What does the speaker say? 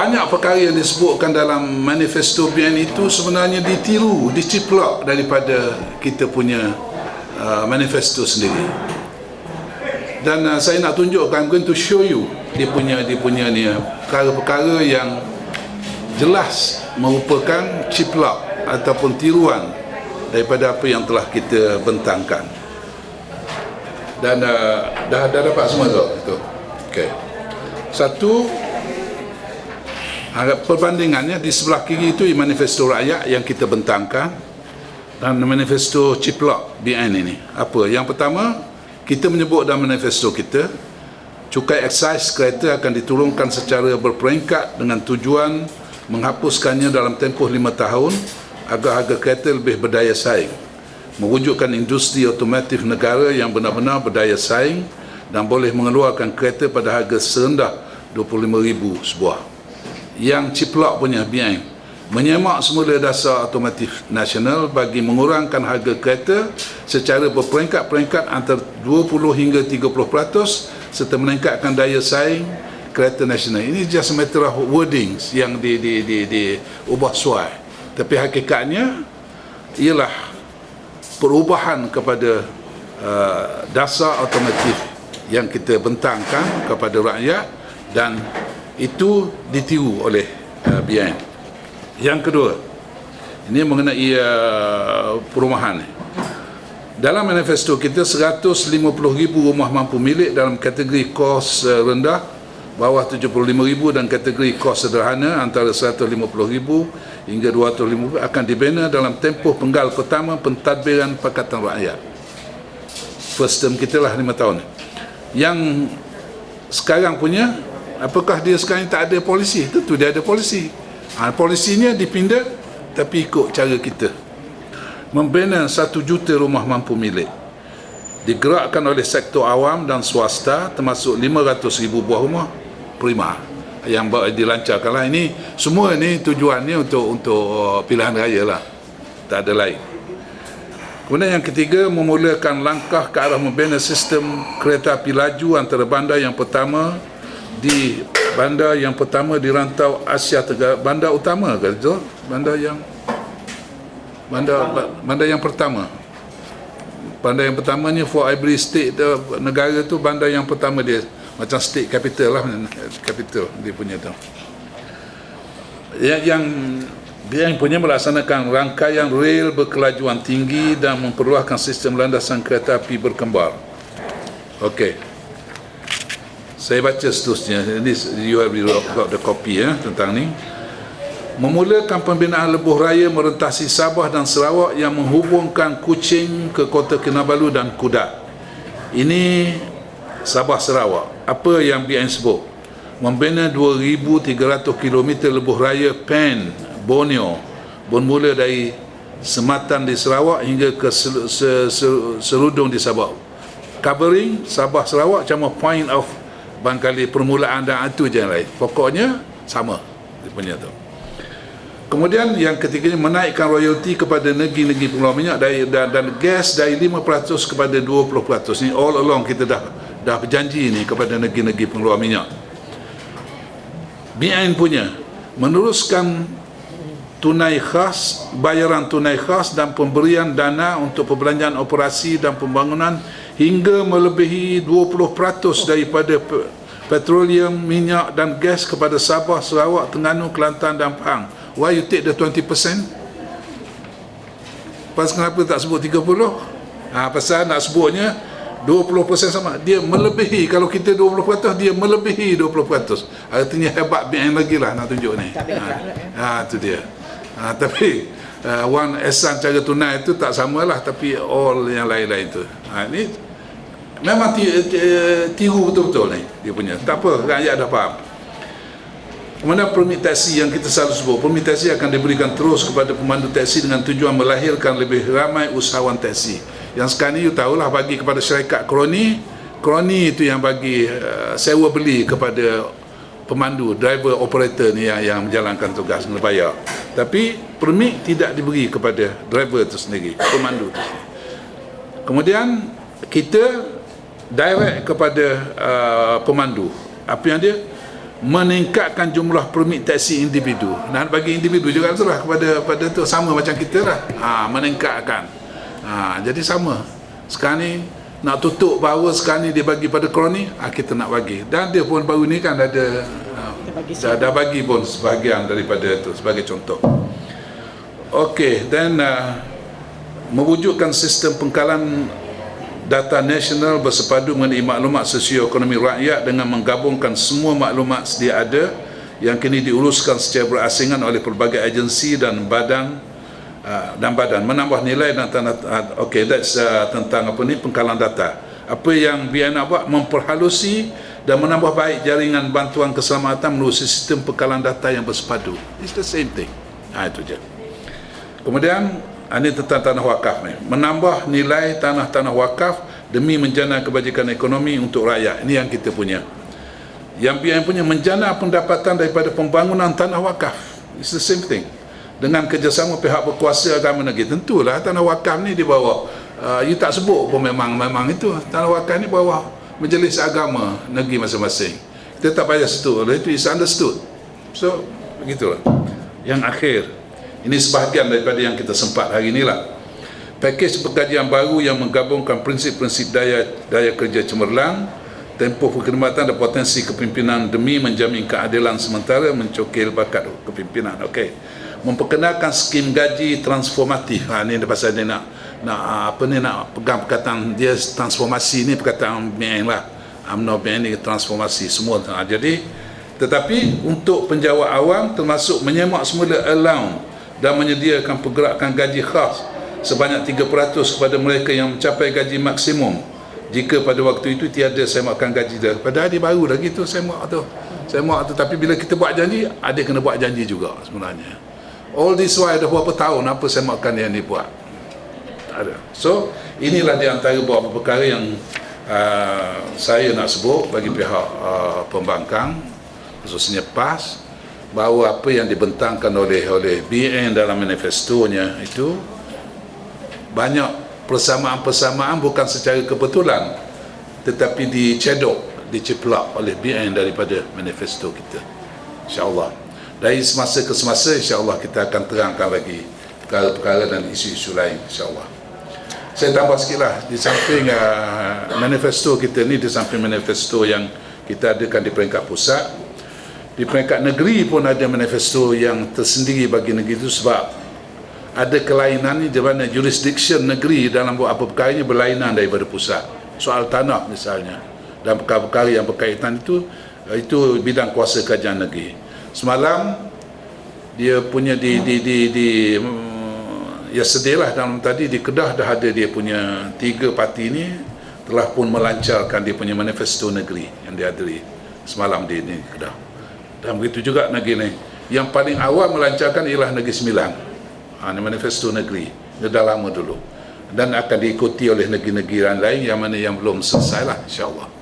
banyak perkara yang disebutkan dalam manifesto BN itu sebenarnya ditiru, diciplak daripada kita punya manifesto sendiri. Dan saya nak tunjukkan, I'm going to show you dia punya ni perkara-perkara yang jelas merupakan ciplak ataupun tiruan daripada apa yang telah kita bentangkan. Dan dah dapat semua tu. Okey. Satu, perbandingannya di sebelah kiri itu manifesto rakyat yang kita bentangkan dan manifesto ciplak BN ini. Apa? Yang pertama, kita menyebut dalam manifesto kita, cukai eksais kereta akan diturunkan secara berperingkat dengan tujuan menghapuskannya dalam tempoh 5 tahun agar harga kereta lebih berdaya saing, mewujudkan industri otomotif negara yang benar-benar berdaya saing dan boleh mengeluarkan kereta pada harga serendah RM25,000 sebuah. Yang ciplak punya BN menyemak semula dasar otomotif nasional bagi mengurangkan harga kereta secara berperingkat-peringkat antara 20 hingga 30% serta meningkatkan daya saing kereta nasional. Ini just a matter of wordings yang diubah suai, tapi hakikatnya ialah perubahan kepada dasar otomotif yang kita bentangkan kepada rakyat, dan itu ditiru oleh BN. Yang kedua, ini mengenai perumahan. Dalam manifesto kita, 150,000 rumah mampu milik dalam kategori kos rendah bawah 75,000 dan kategori kos sederhana antara 150,000 hingga 250,000 akan dibina dalam tempoh penggal pertama pentadbiran Pakatan Rakyat. First term kita lah 5 tahun. Yang sekarang punya, apakah dia sekarang tak ada polisi? Tentu dia ada polisi. Polisinya dipindah, tapi ikut cara kita. Membina 1 juta rumah mampu milik, digerakkan oleh sektor awam dan swasta, termasuk 500,000 buah rumah prima yang dilancarkan lah. Ini semua ni tujuannya untuk pilihan raya lah, tak ada lain. Kemudian yang ketiga, memulakan langkah ke arah membina sistem kereta api laju antara bandar yang pertama di rantau Asia Tenggara, bandar utama kan itu, bandar yang pertama. Bandar yang pertamanya for every state negara tu, bandar yang pertama dia macam state capital lah, capital dia punya tu. Yang dia punya melaksanakan rangkaian rel berkelajuan tinggi dan memperluaskan sistem landasan kereta api berkembar. Okey. Saya baca seterusnya. Ini you have got the copy tentang ni. Memulakan pembinaan lebuh raya merentasi Sabah dan Sarawak yang menghubungkan Kuching ke Kota Kinabalu dan Kudat. Ini Sabah Sarawak. Apa yang BN sebut? Membina 2,300 km lebuh raya Pen, Borneo, bermula dari Sematan di Sarawak hingga ke Serudung di Sabah. Covering Sabah Sarawak cuma point of barangkali permulaan dan itu je yang lain. Pokoknya sama dia punya tu. Kemudian yang ketiganya, menaikkan royalti kepada negeri-negeri pengeluar minyak dan gas dari 5% kepada 20%. Ini all along kita dah berjanji ni kepada negeri-negeri pengeluar minyak. BN punya meneruskan tunai khas, bayaran tunai khas dan pemberian dana untuk perbelanjaan operasi dan pembangunan hingga melebihi 20% daripada petroleum, minyak dan gas kepada Sabah, Sarawak, Terengganu, Kelantan dan Pahang. Why you take the 20%? Pasal kenapa tak sebut 30%? Pasal nak sebutnya 20% sama. Dia melebihi, kalau kita 20%, dia melebihi 20%. Artinya hebat BN lagi lah nak tunjuk ni. Itu dia. Tapi Wan Ehsan cara tunai itu tak samalah, tapi all yang lain-lain tu. Ini memang tiru betul-betul ni dia punya. Tak apa, rakyat dah faham. Kemudian permit taksi yang kita selalu sebut, permit taksi akan diberikan terus kepada pemandu taksi dengan tujuan melahirkan lebih ramai usahawan taksi. Yang sekarang ni you tahulah, bagi kepada syarikat kroni itu yang bagi sewa beli kepada pemandu, driver operator ni yang menjalankan tugas, kena bayar. Tapi permit tidak diberi kepada driver itu sendiri, pemandu itu sendiri. Kemudian kita direct kepada pemandu. Apa yang dia? meningkatkan jumlah permit taksi individu. Dan bagi individu juga itulah pada tu sama macam kita lah. Meningkatkan. Jadi sama. Sekarang ni nak tutup bahawa sekarang ni dia bagi pada kroni, kita nak bagi. Dan dia pun baru ni kan ada dah bagi pun sebahagian daripada itu sebagai contoh. Okey, dan mewujudkan sistem pengkalan data nasional bersepadu mengenai maklumat sosioekonomi rakyat dengan menggabungkan semua maklumat sedia ada yang kini diuruskan secara berasingan oleh pelbagai agensi dan badan menambah nilai dan that's tentang pengkalan data. Apa yang BN nak buat, memperhalusi dan menambah baik jaringan bantuan keselamatan melalui sistem pengkalan data yang bersepadu. It's the same thing. Itu je. Kemudian ini tentang tanah wakaf ni, menambah nilai tanah-tanah wakaf demi menjana kebajikan ekonomi untuk rakyat. Ini yang kita punya. Yang BN punya menjana pendapatan daripada pembangunan tanah wakaf. It's the same thing. Dengan kerjasama pihak berkuasa agama negeri. Tentulah tanah wakaf ni di bawah you tak sebut pun memang itu tanah wakaf ni bawah majlis agama negeri masing-masing. Kita tak payah setu. Itu is understood. So begitulah. Yang akhir, ini sebahagian daripada yang kita sempat hari inilah. Pakej pengkajian baru yang menggabungkan prinsip-prinsip daya kerja cemerlang, tempoh perkhidmatan dan potensi kepimpinan demi menjamin keadilan sementara mencokil bakat kepimpinan. Okey. Memperkenalkan skim gaji transformatif. Ini pasal dia nak pegang perkataan dia transformasi ni, perkataan BN lah. UMNO BN ni transformasi semua. Tetapi untuk penjawat awam termasuk menyemak semula allowance dan menyediakan pergerakan gaji khas sebanyak 3% kepada mereka yang mencapai gaji maksimum jika pada waktu itu tiada semakan gaji dia. Padahal dia baru lagi tu semak tu. Tapi bila kita buat janji, ada kena buat janji juga sebenarnya. All this while dah berapa tahun apa semakan yang dibuat? Tak ada. So inilah di antara beberapa perkara yang saya nak sebut bagi pihak pembangkang, khususnya PAS, bahawa apa yang dibentangkan oleh BN dalam manifestonya itu banyak persamaan-persamaan bukan secara kebetulan, tetapi diceplak oleh BN daripada manifesto kita. InsyaAllah dari semasa ke semasa, insyaAllah kita akan terangkan lagi perkara-perkara dan isu-isu lain, insyaAllah. Saya tambah sikitlah, di samping manifesto kita ni, di samping manifesto yang kita adakan di peringkat pusat, di peringkat negeri pun ada manifesto yang tersendiri bagi negeri itu, sebab ada kelainan ni di mana jurisdiction negeri dalam buat apa perkara ini berlainan daripada pusat. Soal tanah misalnya dan perkara-perkara yang berkaitan itu bidang kuasa kerajaan negeri. Semalam dia punya sedialah dalam tadi di Kedah dah ada dia punya 3 parti ni telah pun melancarkan dia punya manifesto negeri yang dihadiri semalam di Kedah. Dan begitu juga negeri ni. Yang paling awal melancarkan ialah Negeri Sembilan. Ini manifesto negeri. Dia dah lama dulu. Dan akan diikuti oleh negeri-negeri lain yang mana yang belum selesai lah, insyaAllah.